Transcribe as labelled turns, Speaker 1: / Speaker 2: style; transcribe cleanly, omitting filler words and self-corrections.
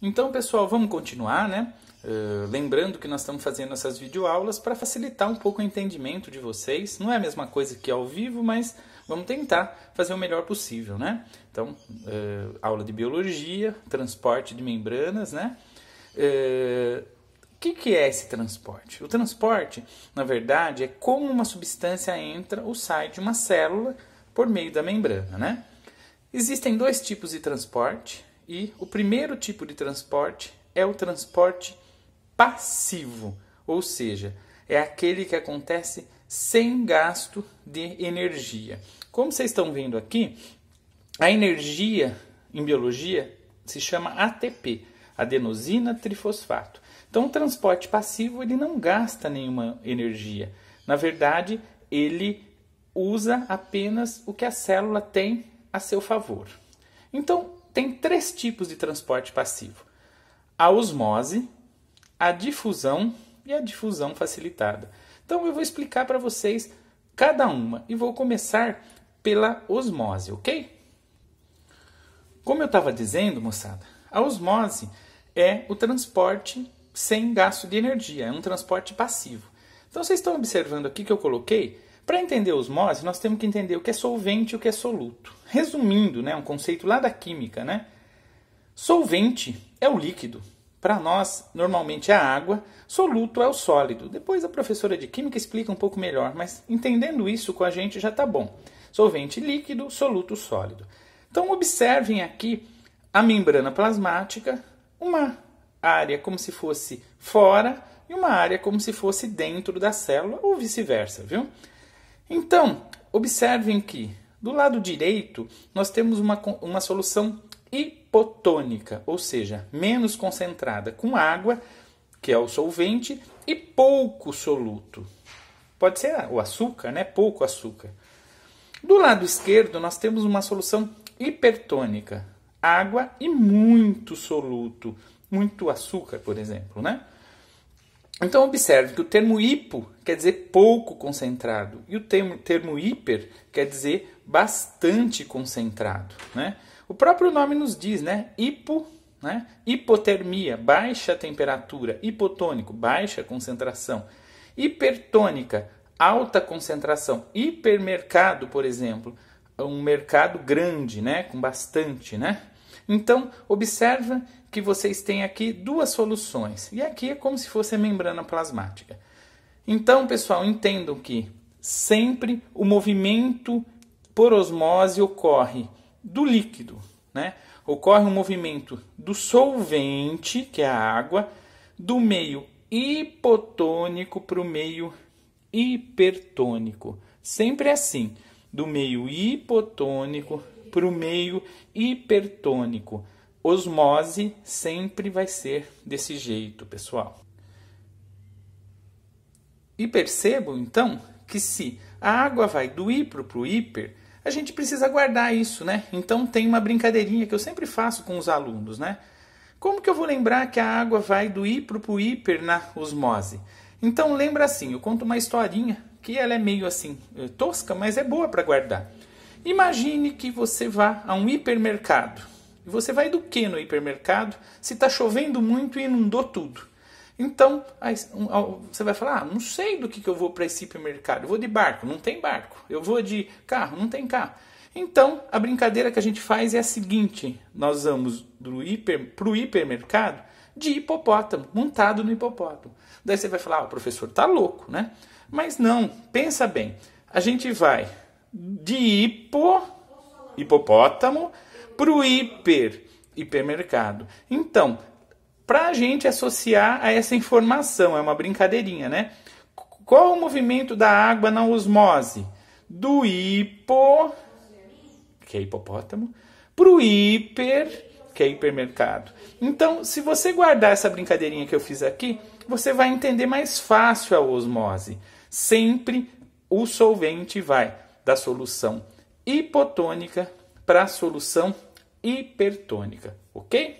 Speaker 1: Então, pessoal, vamos continuar, né? Lembrando que nós estamos fazendo essas videoaulas para facilitar um pouco o entendimento de vocês. Não é a mesma coisa que ao vivo, mas vamos tentar fazer o melhor possível, né? Então, aula de biologia, transporte de membranas, né? O que é esse transporte? O transporte, na verdade, é como uma substância entra ou sai de uma célula por meio da membrana, né? Existem dois tipos de transporte e o primeiro tipo de transporte é o transporte passivo, ou seja, é aquele que acontece sem gasto de energia. Como vocês estão vendo aqui, a energia em biologia se chama ATP, adenosina trifosfato. Então, o transporte passivo ele não gasta nenhuma energia. Na verdade, ele usa apenas o que a célula tem a seu favor. Então, tem três tipos de transporte passivo: a osmose, a difusão e a difusão facilitada. Então, eu vou explicar para vocês cada uma e vou começar pela osmose, ok? Como eu estava dizendo, moçada, a osmose é o transporte sem gasto de energia, é um transporte passivo. Então, vocês estão observando aqui que eu coloquei, para entender a osmose, nós temos que entender o que é solvente e o que é soluto. Resumindo, né, um conceito lá da química, né? Solvente é o líquido. Para nós, normalmente é a água, soluto é o sólido. Depois a professora de química explica um pouco melhor, mas entendendo isso com a gente já está bom. Solvente líquido, soluto sólido. Então, observem aqui a membrana plasmática, uma área como se fosse fora e uma área como se fosse dentro da célula, ou vice-versa, viu? Então, observem que do lado direito nós temos uma solução hipotônica, ou seja, menos concentrada, com água, que é o solvente, e pouco soluto. Pode ser o açúcar, né? Pouco açúcar. Do lado esquerdo nós temos uma solução hipertônica, água e muito soluto, muito açúcar, por exemplo, né? Então, observe que o termo hipo quer dizer pouco concentrado e o termo hiper quer dizer bastante concentrado, né? O próprio nome nos diz, né? Hipo, né? Hipotermia, baixa temperatura, hipotônico, baixa concentração, hipertônica, alta concentração, hipermercado, por exemplo, um mercado grande, né? Com bastante, né? Então, observa que vocês têm aqui duas soluções. E aqui é como se fosse a membrana plasmática. Então, pessoal, entendam que sempre o movimento por osmose ocorre do líquido, né? Ocorre um movimento do solvente, que é a água, do meio hipotônico para o meio hipertônico. Sempre assim, do meio hipotônico para o meio hipertônico. Osmose sempre vai ser desse jeito, pessoal. E percebam, então, que se a água vai do hipro para o hiper, a gente precisa guardar isso, né? Então tem uma brincadeirinha que eu sempre faço com os alunos, né? Como que eu vou lembrar que a água vai do hipro para o hiper na osmose? Então lembra assim, eu conto uma historinha que ela é meio assim tosca, mas é boa para guardar. Imagine que você vá a um hipermercado. E você vai do que no hipermercado se está chovendo muito e inundou tudo? Então, aí, você vai falar, não sei do que eu vou para esse hipermercado. Eu vou de barco, não tem barco. Eu vou de carro, não tem carro. Então, a brincadeira que a gente faz é a seguinte. Nós vamos para o hipermercado de hipopótamo, montado no hipopótamo. Daí você vai falar, o professor está louco, né? Mas não, pensa bem. A gente vai de hipopótamo para o hipermercado. Então, para a gente associar a essa informação, é uma brincadeirinha, né? Qual o movimento da água na osmose? Do hipo, que é hipopótamo, para o hiper, que é hipermercado. Então, se você guardar essa brincadeirinha que eu fiz aqui, você vai entender mais fácil a osmose. Sempre o solvente vai da solução hipotônica para a solução hipertônica, ok?